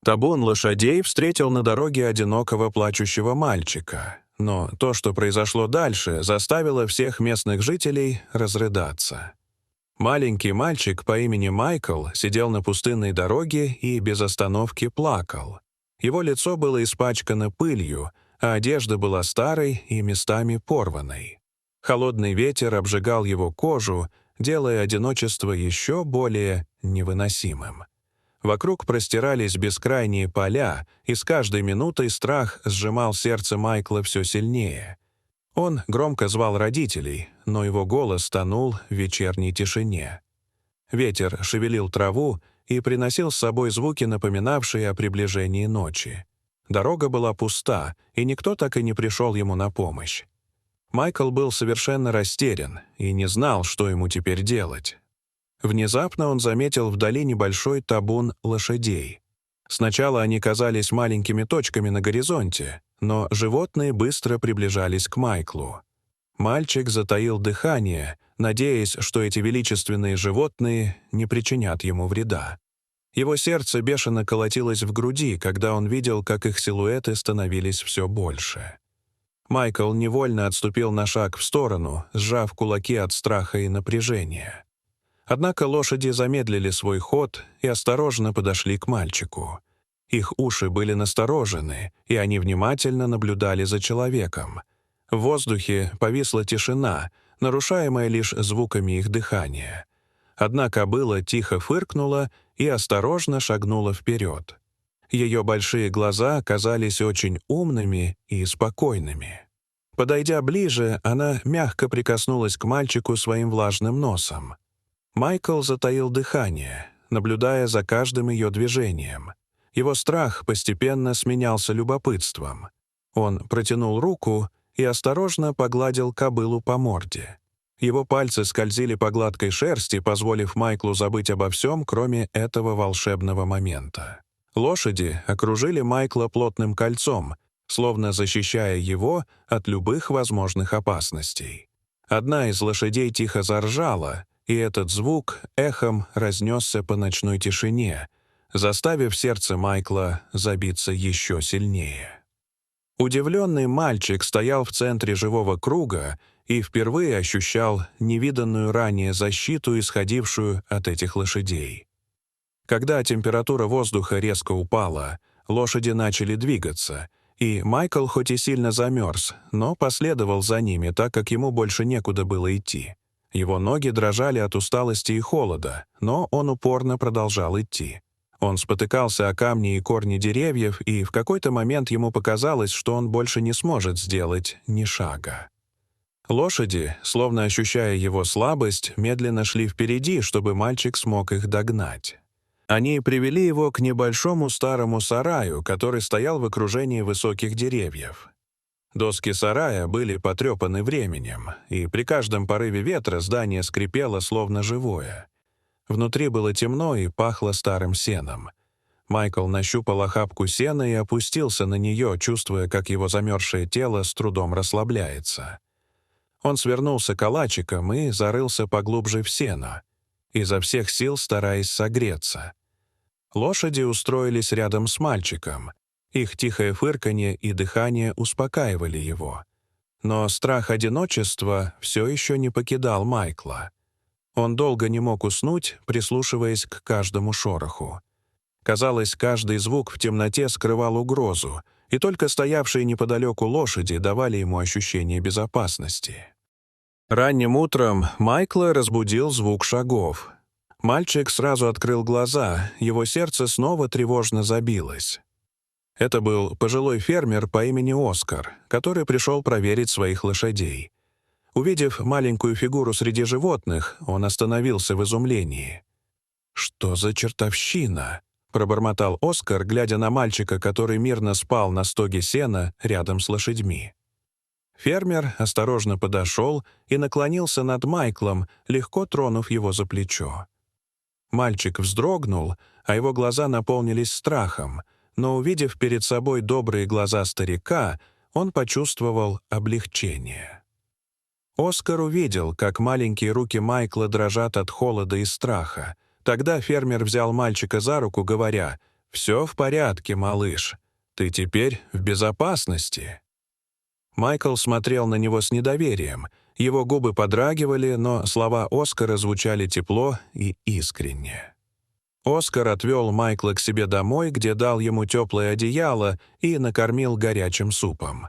Табун лошадей встретил на дороге одинокого плачущего мальчика, но то, что произошло дальше, заставило всех местных жителей разрыдаться. Маленький мальчик по имени Майкл сидел на пустынной дороге и без остановки плакал. Его лицо было испачкано пылью, а одежда была старой и местами порванной. Холодный ветер обжигал его кожу, делая одиночество еще более невыносимым. Вокруг простирались бескрайние поля, и с каждой минутой страх сжимал сердце Майкла все сильнее. Он громко звал родителей, но его голос тонул в вечерней тишине. Ветер шевелил траву и приносил с собой звуки, напоминавшие о приближении ночи. Дорога была пуста, и никто так и не пришел ему на помощь. Майкл был совершенно растерян и не знал, что ему теперь делать. Внезапно он заметил вдали небольшой табун лошадей. Сначала они казались маленькими точками на горизонте, но животные быстро приближались к Майклу. Мальчик затаил дыхание, надеясь, что эти величественные животные не причинят ему вреда. Его сердце бешено колотилось в груди, когда он видел, как их силуэты становились все больше. Майкл невольно отступил на шаг в сторону, сжав кулаки от страха и напряжения. Однако лошади замедлили свой ход и осторожно подошли к мальчику. Их уши были насторожены, и они внимательно наблюдали за человеком. В воздухе повисла тишина, нарушаемая лишь звуками их дыхания. Одна кобыла тихо фыркнула и осторожно шагнула вперед. Ее большие глаза казались очень умными и спокойными. Подойдя ближе, она мягко прикоснулась к мальчику своим влажным носом. Майкл затаил дыхание, наблюдая за каждым ее движением. Его страх постепенно сменялся любопытством. Он протянул руку и осторожно погладил кобылу по морде. Его пальцы скользили по гладкой шерсти, позволив Майклу забыть обо всем, кроме этого волшебного момента. Лошади окружили Майкла плотным кольцом, словно защищая его от любых возможных опасностей. Одна из лошадей тихо заржала, и этот звук эхом разнесся по ночной тишине, заставив сердце Майкла забиться еще сильнее. Удивленный мальчик стоял в центре живого круга и впервые ощущал невиданную ранее защиту, исходившую от этих лошадей. Когда температура воздуха резко упала, лошади начали двигаться, и Майкл хоть и сильно замерз, но последовал за ними, так как ему больше некуда было идти. Его ноги дрожали от усталости и холода, но он упорно продолжал идти. Он спотыкался о камни и корни деревьев, и в какой-то момент ему показалось, что он больше не сможет сделать ни шага. Лошади, словно ощущая его слабость, медленно шли впереди, чтобы мальчик смог их догнать. Они привели его к небольшому старому сараю, который стоял в окружении высоких деревьев. Доски сарая были потрепаны временем, и при каждом порыве ветра здание скрипело, словно живое. Внутри было темно и пахло старым сеном. Майкл нащупал охапку сена и опустился на нее, чувствуя, как его замерзшее тело с трудом расслабляется. Он свернулся калачиком и зарылся поглубже в сено, изо всех сил стараясь согреться. Лошади устроились рядом с мальчиком. Их тихое фырканье и дыхание успокаивали его. Но страх одиночества все еще не покидал Майкла. Он долго не мог уснуть, прислушиваясь к каждому шороху. Казалось, каждый звук в темноте скрывал угрозу, и только стоявшие неподалеку лошади давали ему ощущение безопасности. Ранним утром Майкла разбудил звук шагов. Мальчик сразу открыл глаза, его сердце снова тревожно забилось. Это был пожилой фермер по имени Оскар, который пришел проверить своих лошадей. Увидев маленькую фигуру среди животных, он остановился в изумлении. «Что за чертовщина?» — пробормотал Оскар, глядя на мальчика, который мирно спал на стоге сена рядом с лошадьми. Фермер осторожно подошел и наклонился над Майклом, легко тронув его за плечо. Мальчик вздрогнул, а его глаза наполнились страхом, но, увидев перед собой добрые глаза старика, он почувствовал облегчение. Оскар увидел, как маленькие руки Майкла дрожат от холода и страха. Тогда фермер взял мальчика за руку, говоря: «Все в порядке, малыш. Ты теперь в безопасности». Майкл смотрел на него с недоверием. Его губы подрагивали, но слова Оскара звучали тепло и искренне. Оскар отвел Майкла к себе домой, где дал ему теплое одеяло и накормил горячим супом.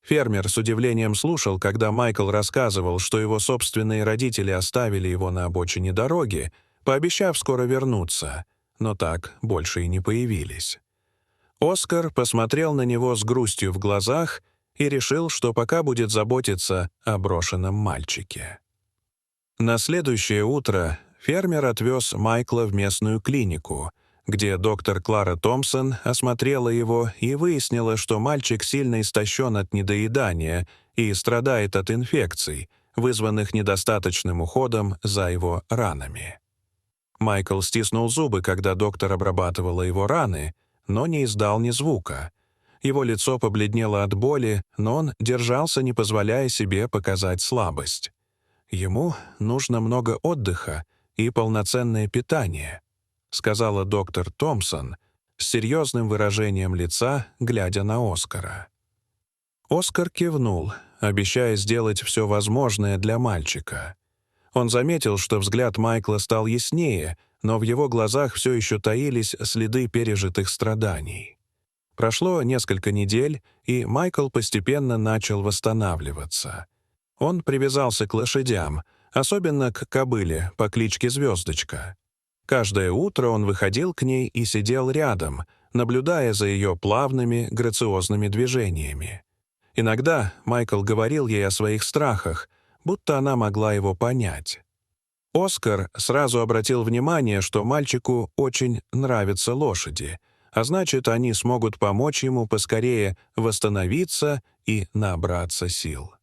Фермер с удивлением слушал, когда Майкл рассказывал, что его собственные родители оставили его на обочине дороги, пообещав скоро вернуться, но так больше и не появились. Оскар посмотрел на него с грустью в глазах и решил, что пока будет заботиться о брошенном мальчике. На следующее утро фермер отвез Майкла в местную клинику, где доктор Клара Томпсон осмотрела его и выяснила, что мальчик сильно истощен от недоедания и страдает от инфекций, вызванных недостаточным уходом за его ранами. Майкл стиснул зубы, когда доктор обрабатывала его раны, но не издал ни звука. Его лицо побледнело от боли, но он держался, не позволяя себе показать слабость. «Ему нужно много отдыха и полноценное питание», сказала доктор Томпсон с серьезным выражением лица, глядя на Оскара. Оскар кивнул, обещая сделать все возможное для мальчика. Он заметил, что взгляд Майкла стал яснее, но в его глазах все еще таились следы пережитых страданий. Прошло несколько недель, и Майкл постепенно начал восстанавливаться. Он привязался к лошадям, особенно к кобыле по кличке Звездочка. Каждое утро он выходил к ней и сидел рядом, наблюдая за ее плавными, грациозными движениями. Иногда Майкл говорил ей о своих страхах, будто она могла его понять. Оскар сразу обратил внимание, что мальчику очень нравятся лошади, а значит, они смогут помочь ему поскорее восстановиться и набраться сил.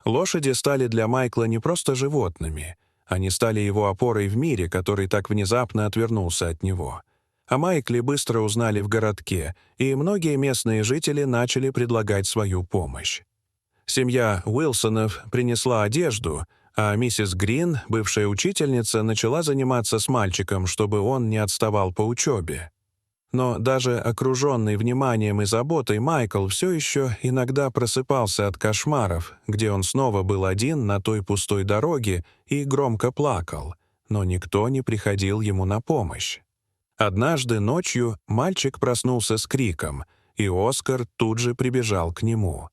Лошади стали для Майкла не просто животными, они стали его опорой в мире, который так внезапно отвернулся от него. О Майкле быстро узнали в городке, и многие местные жители начали предлагать свою помощь. Семья Уилсонов принесла одежду, а миссис Грин, бывшая учительница, начала заниматься с мальчиком, чтобы он не отставал по учебе. Но даже окруженный вниманием и заботой Майкл все еще иногда просыпался от кошмаров, где он снова был один на той пустой дороге и громко плакал, но никто не приходил ему на помощь. Однажды ночью мальчик проснулся с криком, и Оскар тут же прибежал к нему.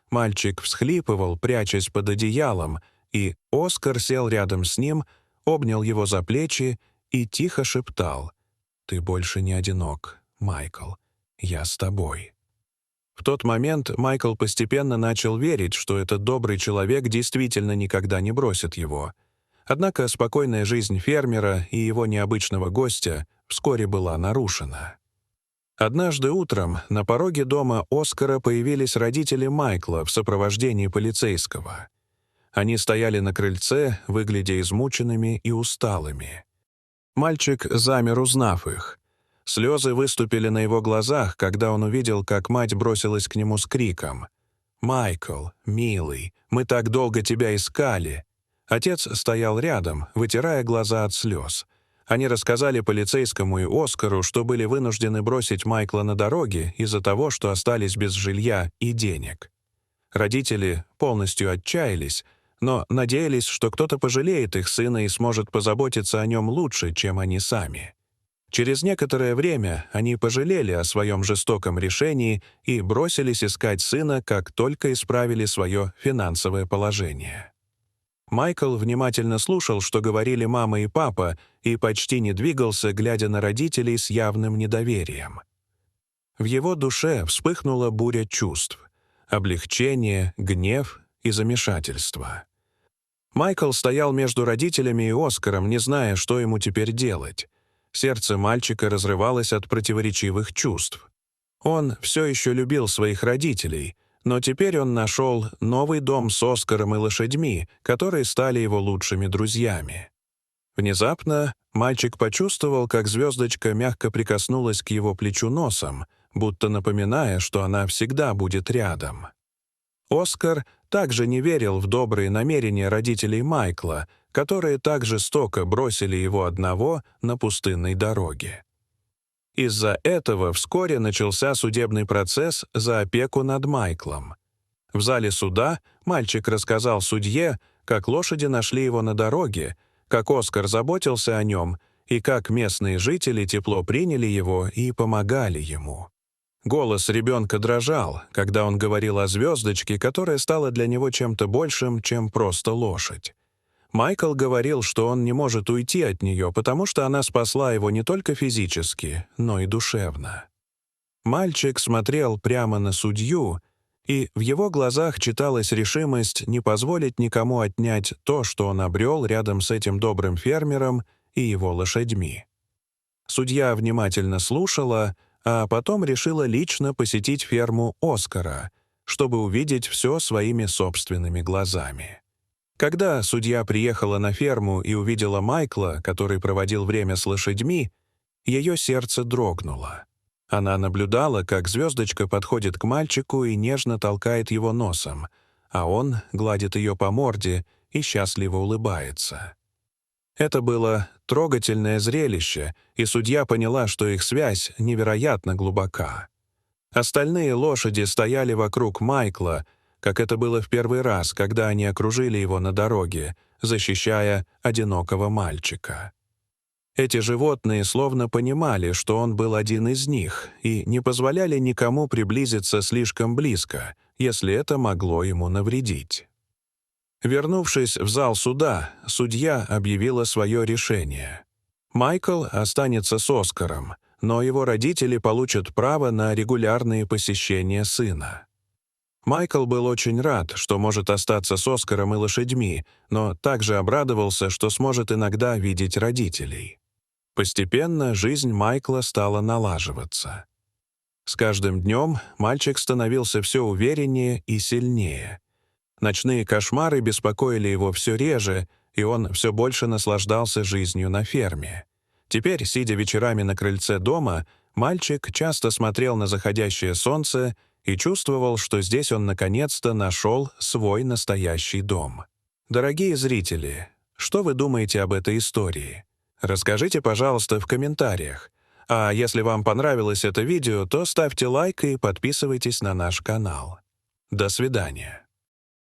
Мальчик всхлипывал, прячась под одеялом, и Оскар сел рядом с ним, обнял его за плечи и тихо шептал: «Ты больше не одинок, Майкл. Я с тобой». В тот момент Майкл постепенно начал верить, что этот добрый человек действительно никогда не бросит его. Однако спокойная жизнь фермера и его необычного гостя вскоре была нарушена. Однажды утром на пороге дома Оскара появились родители Майкла в сопровождении полицейского. Они стояли на крыльце, выглядя измученными и усталыми. Мальчик замер, узнав их. Слезы выступили на его глазах, когда он увидел, как мать бросилась к нему с криком: «Майкл, милый, мы так долго тебя искали!» Отец стоял рядом, вытирая глаза от слез. Они рассказали полицейскому и Оскару, что были вынуждены бросить Майкла на дороге из-за того, что остались без жилья и денег. Родители полностью отчаялись, но надеялись, что кто-то пожалеет их сына и сможет позаботиться о нем лучше, чем они сами. Через некоторое время они пожалели о своем жестоком решении и бросились искать сына, как только исправили свое финансовое положение. Майкл внимательно слушал, что говорили мама и папа, и почти не двигался, глядя на родителей с явным недоверием. В его душе вспыхнула буря чувств — облегчение, гнев и замешательство. Майкл стоял между родителями и Оскаром, не зная, что ему теперь делать. Сердце мальчика разрывалось от противоречивых чувств. Он все еще любил своих родителей, но теперь он нашел новый дом с Оскаром и лошадьми, которые стали его лучшими друзьями. Внезапно мальчик почувствовал, как Звездочка мягко прикоснулась к его плечу носом, будто напоминая, что она всегда будет рядом. Оскар также не верил в добрые намерения родителей Майкла, которые так жестоко бросили его одного на пустынной дороге. Из-за этого вскоре начался судебный процесс за опеку над Майклом. В зале суда мальчик рассказал судье, как лошади нашли его на дороге, как Оскар заботился о нем и как местные жители тепло приняли его и помогали ему. Голос ребенка дрожал, когда он говорил о звездочке, которая стала для него чем-то большим, чем просто лошадь. Майкл говорил, что он не может уйти от нее, потому что она спасла его не только физически, но и душевно. Мальчик смотрел прямо на судью, и в его глазах читалась решимость не позволить никому отнять то, что он обрел рядом с этим добрым фермером и его лошадьми. Судья внимательно слушала, а потом решила лично посетить ферму Оскара, чтобы увидеть все своими собственными глазами. Когда судья приехала на ферму и увидела Майкла, который проводил время с лошадьми, ее сердце дрогнуло. Она наблюдала, как звездочка подходит к мальчику и нежно толкает его носом, а он гладит ее по морде и счастливо улыбается. Это было трогательное зрелище, и судья поняла, что их связь невероятно глубока. Остальные лошади стояли вокруг Майкла, как это было в первый раз, когда они окружили его на дороге, защищая одинокого мальчика. Эти животные словно понимали, что он был один из них, и не позволяли никому приблизиться слишком близко, если это могло ему навредить. Вернувшись в зал суда, судья объявила свое решение. Майкл останется с Оскаром, но его родители получат право на регулярные посещения сына. Майкл был очень рад, что может остаться с Оскаром и лошадьми, но также обрадовался, что сможет иногда видеть родителей. Постепенно жизнь Майкла стала налаживаться. С каждым днем мальчик становился все увереннее и сильнее. Ночные кошмары беспокоили его все реже, и он все больше наслаждался жизнью на ферме. Теперь, сидя вечерами на крыльце дома, мальчик часто смотрел на заходящее солнце и чувствовал, что здесь он наконец-то нашел свой настоящий дом. Дорогие зрители, что вы думаете об этой истории? Расскажите, пожалуйста, в комментариях. А если вам понравилось это видео, то ставьте лайк и подписывайтесь на наш канал. До свидания.